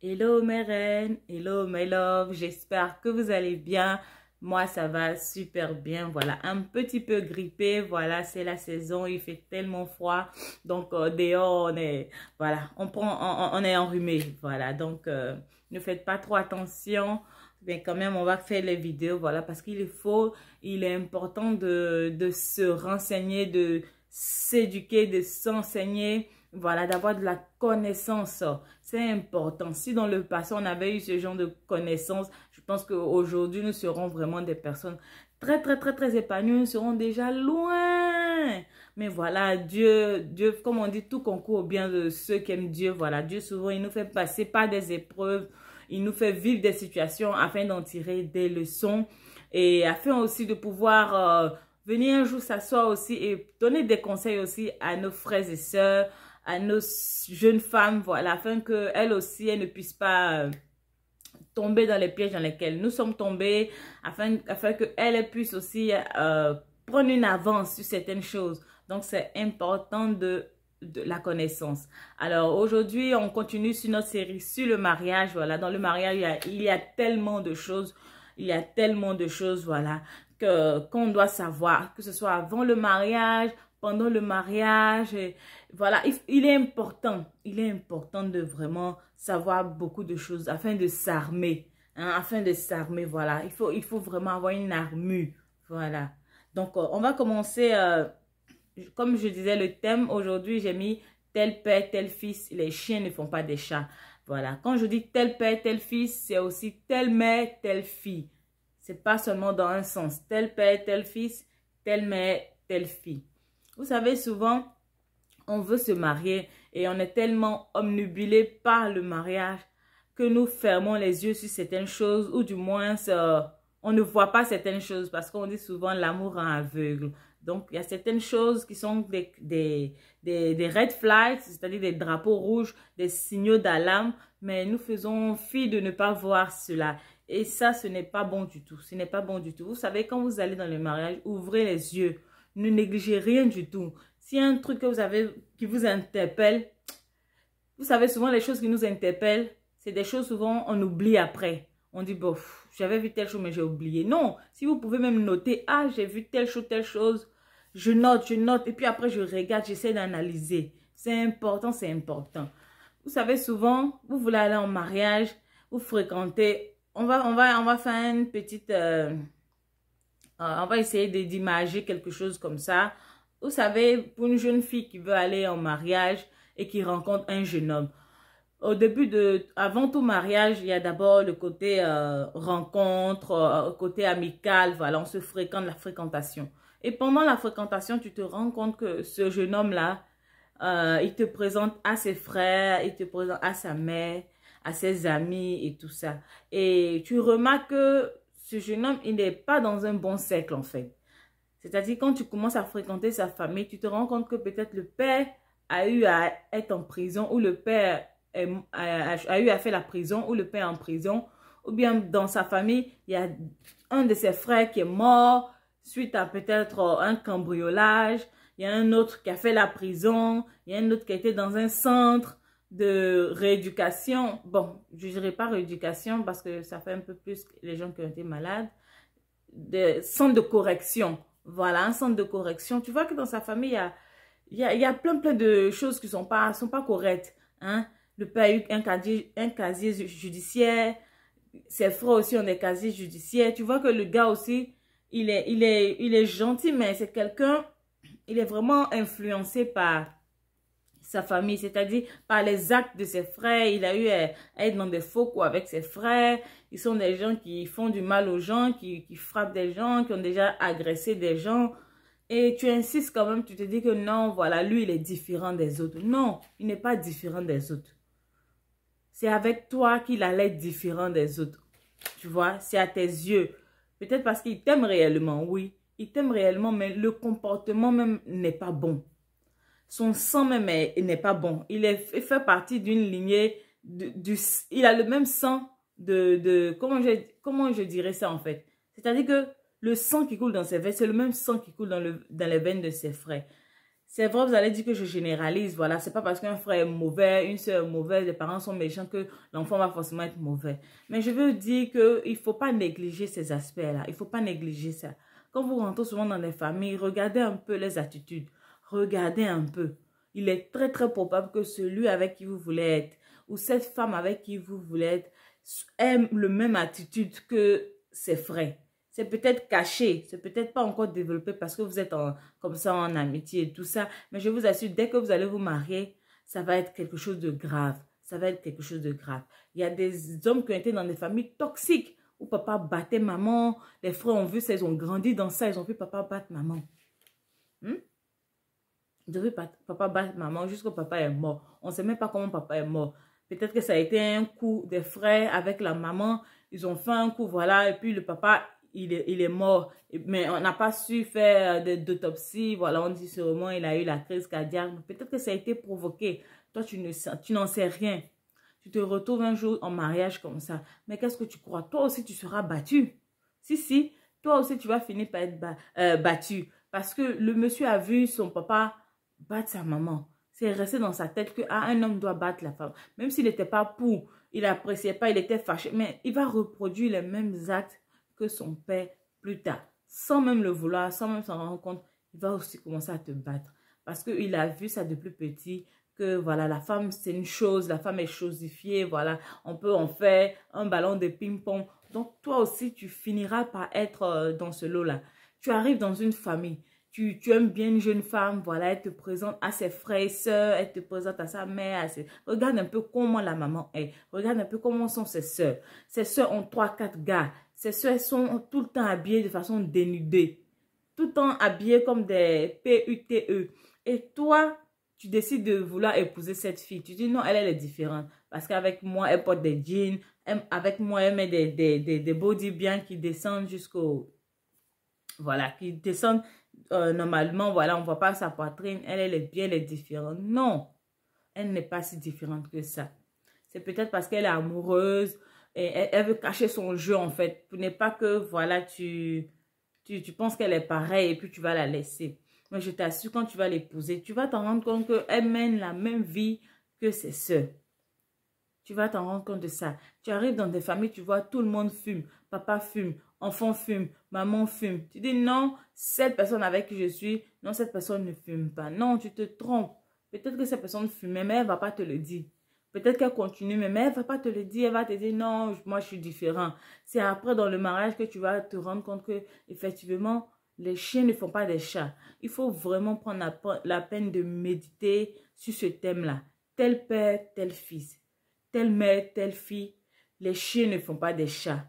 Hello mes reines, hello my love, j'espère que vous allez bien. Moi ça va super bien, voilà, un petit peu grippé, voilà, c'est la saison, il fait tellement froid, donc dehors on est, voilà, on est enrhumé, voilà, donc ne faites pas trop attention, mais quand même on va faire les vidéos, voilà, parce il est important de se renseigner, de s'éduquer, de s'enseigner, voilà, d'avoir de la connaissance. C'est important. Si dans le passé, on avait eu ce genre de connaissances, je pense qu'aujourd'hui, nous serons vraiment des personnes très épanouies. Nous serons déjà loin. Mais voilà, Dieu, comme on dit, tout concourt au bien de ceux qui aiment Dieu. Voilà, Dieu, souvent, il nous fait passer par des épreuves. Il nous fait vivre des situations afin d'en tirer des leçons et afin aussi de pouvoir venir un jour s'asseoir aussi et donner des conseils aussi à nos frères et sœurs, à nos jeunes femmes, voilà, afin qu'elles aussi, elles ne puissent pas tomber dans les pièges dans lesquels nous sommes tombés, afin qu'elles puissent aussi prendre une avance sur certaines choses. Donc, c'est important de la connaissance. Alors, aujourd'hui, on continue sur notre série sur le mariage. Voilà, dans le mariage, il y a tellement de choses. Il y a tellement de choses, voilà, qu'on doit savoir, que ce soit avant le mariage, pendant le mariage. Et voilà, il est important de vraiment savoir beaucoup de choses afin de s'armer, hein, voilà. Il faut vraiment avoir une armure, voilà. Donc, on va commencer, comme je disais, le thème aujourd'hui, j'ai mis tel père, tel fils, les chiens ne font pas des chats. Voilà, quand je dis tel père, tel fils, c'est aussi telle mère, telle fille. C'est pas seulement dans un sens. Tel père, tel fils, telle mère, telle fille. Vous savez, souvent, on veut se marier et on est tellement omnubilé par le mariage que nous fermons les yeux sur certaines choses ou du moins, on ne voit pas certaines choses parce qu'on dit souvent l'amour rend aveugle. Donc, il y a certaines choses qui sont des red flags, c'est-à-dire des drapeaux rouges, des signaux d'alarme, mais nous faisons fi de ne pas voir cela. Et ça, ce n'est pas bon du tout. Ce n'est pas bon du tout. Vous savez, quand vous allez dans le mariage, ouvrez les yeux. Ne négligez rien du tout. S'il y a un truc que vous avez qui vous interpelle, vous savez, souvent les choses qui nous interpellent, c'est des choses souvent on oublie après. On dit, bof, j'avais vu telle chose mais j'ai oublié. Non, si vous pouvez même noter, ah, j'ai vu telle chose, je note, et puis après je regarde, j'essaie d'analyser. C'est important, c'est important. Vous savez, souvent, vous voulez aller en mariage, vous fréquentez, on va faire une petite, on va essayer d'imager quelque chose comme ça. Vous savez, pour une jeune fille qui veut aller en mariage et qui rencontre un jeune homme, avant tout mariage, il y a d'abord le côté rencontre, côté amical, voilà, on se fréquente, la fréquentation. Et pendant la fréquentation, tu te rends compte que ce jeune homme-là, il te présente à ses frères, il te présente à sa mère, à ses amis et tout ça. Et tu remarques que ce jeune homme, il n'est pas dans un bon cercle en fait. C'est-à-dire quand tu commences à fréquenter sa famille, tu te rends compte que peut-être le père a eu à être en prison ou le père a eu à faire la prison ou le père est en prison. Ou bien dans sa famille, il y a un de ses frères qui est mort suite à peut-être un cambriolage. Il y a un autre qui a fait la prison. Il y a un autre qui a été dans un centre de rééducation. Bon, je ne dirais pas rééducation parce que ça fait un peu plus les gens qui ont été malades. Des centres de correction. Voilà, un centre de correction. Tu vois que dans sa famille, il y a plein de choses qui sont pas correctes. Hein? Le père a eu un casier judiciaire. Ses frères aussi ont des casiers judiciaires. Tu vois que le gars aussi, il est gentil, mais c'est quelqu'un, il est vraiment influencé par sa famille, c'est-à-dire par les actes de ses frères. Il a eu à être dans des faux coups avec ses frères. Ils sont des gens qui font du mal aux gens, qui frappent des gens, qui ont déjà agressé des gens. Et tu insistes quand même, tu te dis que non, voilà, lui, il est différent des autres. Non, il n'est pas différent des autres. C'est avec toi qu'il allait être différent des autres. Tu vois, c'est à tes yeux. Peut-être parce qu'il t'aime réellement, oui. Il t'aime réellement, mais le comportement même n'est pas bon. Son sang même n'est pas bon. Il fait partie d'une lignée, il a le même sang comment je dirais ça en fait. C'est-à-dire que le sang qui coule dans ses veines, c'est le même sang qui coule dans les veines de ses frères. C'est vrai, vous allez dire que je généralise, voilà. C'est pas parce qu'un frère est mauvais, une soeur est mauvaise, les parents sont méchants que l'enfant va forcément être mauvais. Mais je veux dire qu'il ne faut pas négliger ces aspects-là. Il ne faut pas négliger ça. Quand vous rentrez souvent dans les familles, regardez un peu les attitudes. Regardez un peu. Il est très, très probable que celui avec qui vous voulez être ou cette femme avec qui vous voulez être aime le même attitude que ses frères. C'est peut-être caché, c'est peut-être pas encore développé parce que vous êtes comme ça en amitié et tout ça. Mais je vous assure, dès que vous allez vous marier, ça va être quelque chose de grave. Ça va être quelque chose de grave. Il y a des hommes qui ont été dans des familles toxiques où papa battait maman. Les frères ont vu ça, ils ont grandi dans ça, ils ont vu papa battre maman. Ils ont vu papa battre maman jusqu'au papa est mort. On ne sait même pas comment papa est mort. Peut-être que ça a été un coup des frères avec la maman. Ils ont fait un coup, voilà, et puis le papa... Il est mort, mais on n'a pas su faire d'autopsie. Voilà, on dit sûrement il a eu la crise cardiaque. Peut-être que ça a été provoqué. Toi, tu n'en sais rien. Tu te retrouves un jour en mariage comme ça. Mais qu'est-ce que tu crois? Toi aussi, tu seras battu. Si, toi aussi, tu vas finir par être battu. Parce que le monsieur a vu son papa battre sa maman. C'est resté dans sa tête que un homme doit battre la femme. Même s'il n'était pas pour, il n'appréciait pas, il était fâché. Mais il va reproduire les mêmes actes que son père plus tard. Sans même le vouloir, sans même s'en rendre compte, il va aussi commencer à te battre. Parce qu'il a vu ça depuis petit, que voilà, la femme c'est une chose, la femme est chosifiée, voilà, on peut en faire un ballon de ping-pong. Donc toi aussi, tu finiras par être dans ce lot-là. Tu arrives dans une famille, tu aimes bien une jeune femme, voilà, elle te présente à ses frères et sœurs, elle te présente à sa mère, regarde un peu comment la maman est, regarde un peu comment sont ses sœurs. Ses sœurs ont 3-4 gars. Ces soeurs sont tout le temps habillées de façon dénudée. Tout le temps habillées comme des PUTE. Et toi, tu décides de vouloir épouser cette fille. Tu dis non, elle est différente. Parce qu'avec moi, elle porte des jeans. Avec moi, elle met des body bien qui descendent jusqu'au... Voilà, qui descendent normalement. Voilà, on ne voit pas sa poitrine. Elle est bien, elle est différente. Non, elle n'est pas si différente que ça. C'est peut-être parce qu'elle est amoureuse. Et elle veut cacher son jeu en fait. Pour ne pas que voilà, tu penses qu'elle est pareille et puis tu vas la laisser. Mais je t'assure, quand tu vas l'épouser, tu vas t'en rendre compte qu'elle mène la même vie que ses sœurs. Tu vas t'en rendre compte de ça. Tu arrives dans des familles, tu vois, tout le monde fume. Papa fume, enfant fume, maman fume. Tu dis non, cette personne avec qui je suis, non, cette personne ne fume pas. Non, tu te trompes. Peut-être que cette personne fumait, mais elle ne va pas te le dire. Peut-être qu'elle continue, mais elle ne va pas te le dire. Elle va te dire, non, moi, je suis différent. C'est après, dans le mariage, que tu vas te rendre compte que, effectivement, les chiens ne font pas des chats. Il faut vraiment prendre la peine de méditer sur ce thème-là. Tel père, tel fils. Telle mère, telle fille. Les chiens ne font pas des chats.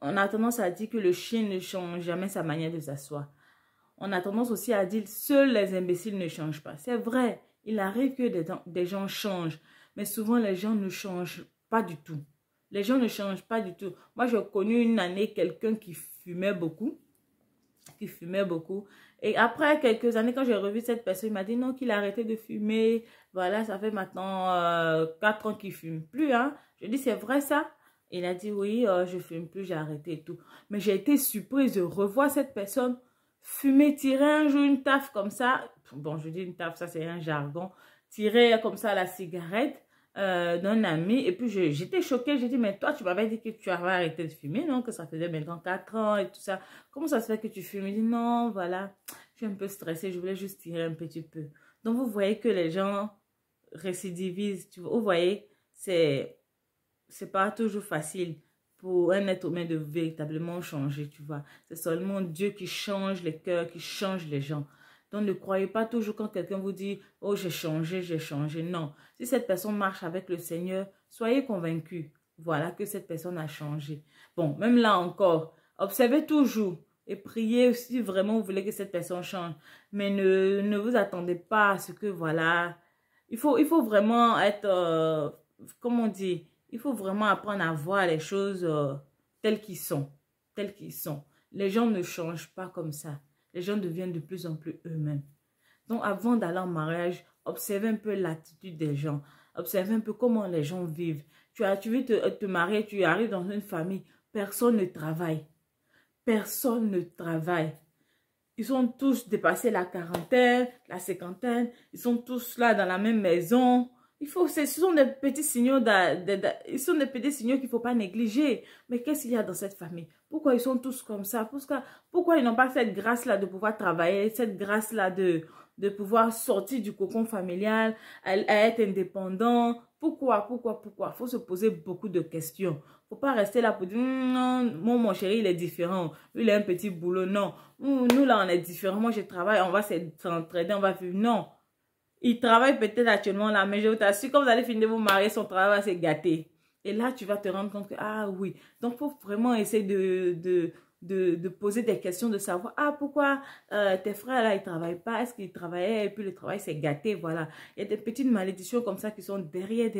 On a tendance à dire que le chien ne change jamais sa manière de s'asseoir. On a tendance aussi à dire, seuls les imbéciles ne changent pas. C'est vrai, il arrive que des gens changent. Mais souvent, les gens ne changent pas du tout. Les gens ne changent pas du tout. Moi, j'ai connu une année quelqu'un qui fumait beaucoup. Et après quelques années, quand j'ai revu cette personne, il m'a dit non, qu'il a arrêté de fumer. Voilà, ça fait maintenant 4 ans qu'il ne fume plus. Hein. Je dis, c'est vrai ça? Il a dit oui, je ne fume plus, j'ai arrêté et tout. Mais j'ai été surprise de revoir cette personne fumer, tirer un jour une taf comme ça. Bon, je dis une taf, ça c'est un jargon. Tirer comme ça la cigarette d'un ami. Et puis j'étais choquée. J'ai dit, mais toi, tu m'avais dit que tu avais arrêté de fumer, non? Que ça faisait maintenant 4 ans et tout ça. Comment ça se fait que tu fumes? Il dit, non, voilà, je suis un peu stressée. Je voulais juste tirer un petit peu. Donc, vous voyez que les gens récidivisent. Vous voyez, c'est pas toujours facile pour un être humain de véritablement changer, tu vois. C'est seulement Dieu qui change les cœurs, qui change les gens. Donc, ne croyez pas toujours quand quelqu'un vous dit « Oh, j'ai changé, j'ai changé ». Non. Si cette personne marche avec le Seigneur, soyez convaincus. Voilà que cette personne a changé. Bon, même là encore, observez toujours et priez si vraiment vous voulez que cette personne change. Mais ne vous attendez pas à ce que, voilà, il faut vraiment être, comment on dit, il faut vraiment apprendre à voir les choses telles qu'elles sont. Telles qu'elles sont. Les gens ne changent pas comme ça. Les gens deviennent de plus en plus eux-mêmes. Donc, avant d'aller en mariage, observez un peu l'attitude des gens. Observez un peu comment les gens vivent. Tu veux te marier, tu arrives dans une famille. Personne ne travaille. Personne ne travaille. ils sont tous dépassés la quarantaine, la cinquantaine. Ils sont tous là dans la même maison. Ce sont des petits signaux, ce sont des petits signaux qu'il ne faut pas négliger. Mais qu'est-ce qu'il y a dans cette famille? Pourquoi ils sont tous comme ça? Pourquoi ils n'ont pas cette grâce-là de pouvoir travailler, cette grâce-là de pouvoir sortir du cocon familial, à être indépendant? Pourquoi? Il faut se poser beaucoup de questions. Il ne faut pas rester là pour dire, non, mon chéri, il est différent. Lui, il a un petit boulot. Non. Nous, là, on est différents. Moi, je travaille, on va s'entraider, on va vivre. Non. Il travaille peut-être actuellement là, mais je t'assure, quand vous allez finir de vous marier, son travail va se gâter. Et là, tu vas te rendre compte que, ah oui. Donc, il faut vraiment essayer de poser des questions, de savoir, ah, pourquoi tes frères là, ils ne travaillent pas? Est-ce qu'ils travaillaient et puis le travail s'est gâté? Voilà. Il y a des petites malédictions comme ça qui sont derrière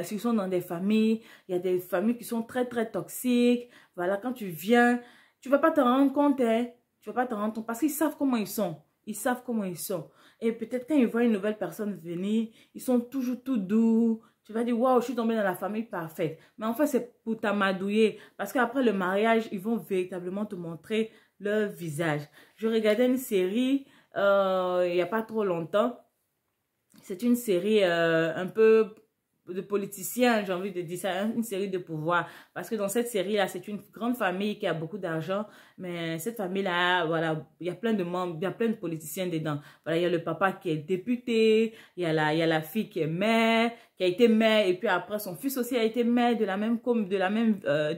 qui sont dans des familles. Il y a des familles qui sont très, très toxiques. Voilà, quand tu viens, tu ne vas pas te rendre compte, hein. Tu ne vas pas te rendre compte parce qu'ils savent comment ils sont. Ils savent comment ils sont. Et peut-être quand ils voient une nouvelle personne venir, ils sont toujours tout doux. Tu vas dire, waouh, je suis tombée dans la famille parfaite. Mais en fait, c'est pour t'amadouiller. Parce qu'après le mariage, ils vont véritablement te montrer leur visage. Je regardais une série il n'y a pas trop longtemps. C'est une série un peu de politiciens, j'ai envie de dire ça, une série de pouvoir. Parce que dans cette série-là, c'est une grande famille qui a beaucoup d'argent, mais cette famille-là, voilà, il y a plein de membres, il y a plein de politiciens dedans. Voilà, il y a le papa qui est député, il y a la fille qui est maire, qui a été maire, et puis après, son fils aussi a été maire de la même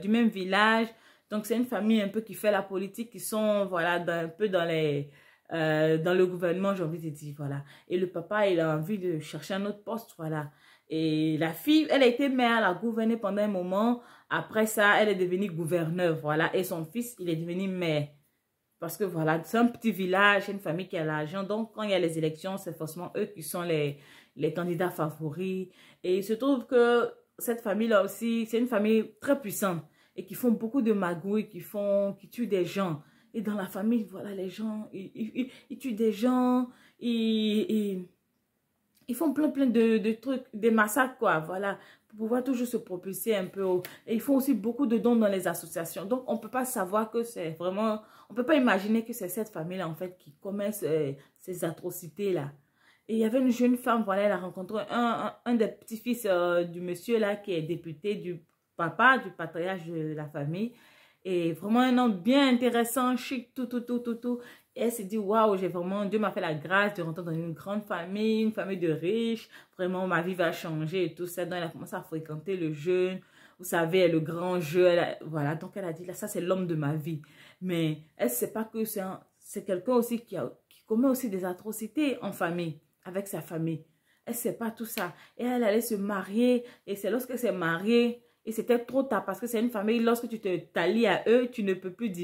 du même village. Donc, c'est une famille un peu qui fait la politique, qui sont, voilà, un peu dans le gouvernement, j'ai envie de dire, voilà. Et le papa, il a envie de chercher un autre poste, voilà. Et la fille, elle a été maire, elle a gouverné pendant un moment. Après ça, elle est devenue gouverneure, voilà. Et son fils, il est devenu maire. Parce que voilà, c'est un petit village, une famille qui a l'argent. Donc, quand il y a les élections, c'est forcément eux qui sont les candidats favoris. Et il se trouve que cette famille-là aussi, c'est une famille très puissante. Et qui font beaucoup de magouilles, qui tuent des gens. Et dans la famille, voilà, les gens, ils tuent des gens, ils font plein de trucs, des massacres, quoi, voilà, pour pouvoir toujours se propulser un peu haut. Et ils font aussi beaucoup de dons dans les associations. Donc, on ne peut pas savoir que c'est vraiment... On ne peut pas imaginer que c'est cette famille-là, en fait, qui commet ces atrocités-là. Et il y avait une jeune femme, voilà, elle a rencontré un des petits-fils du monsieur-là, qui est député du papa, du patriarche de la famille. Et vraiment un homme bien intéressant, chic, tout. Et elle s'est dit, waouh, Dieu m'a fait la grâce de rentrer dans une grande famille, une famille de riches. Vraiment, ma vie va changer et tout ça. Donc, elle a commencé à fréquenter le jeune. Vous savez, le grand jeu. Voilà, donc elle a dit, là, ça, c'est l'homme de ma vie. Mais elle ne sait pas que c'est quelqu'un aussi qui commet aussi des atrocités en famille, avec sa famille. Elle ne sait pas tout ça. Et elle allait se marier. Et c'est lorsqu'elle s'est mariée, et c'était trop tard parce que c'est une famille, lorsque tu t'allies à eux, tu ne peux plus dire.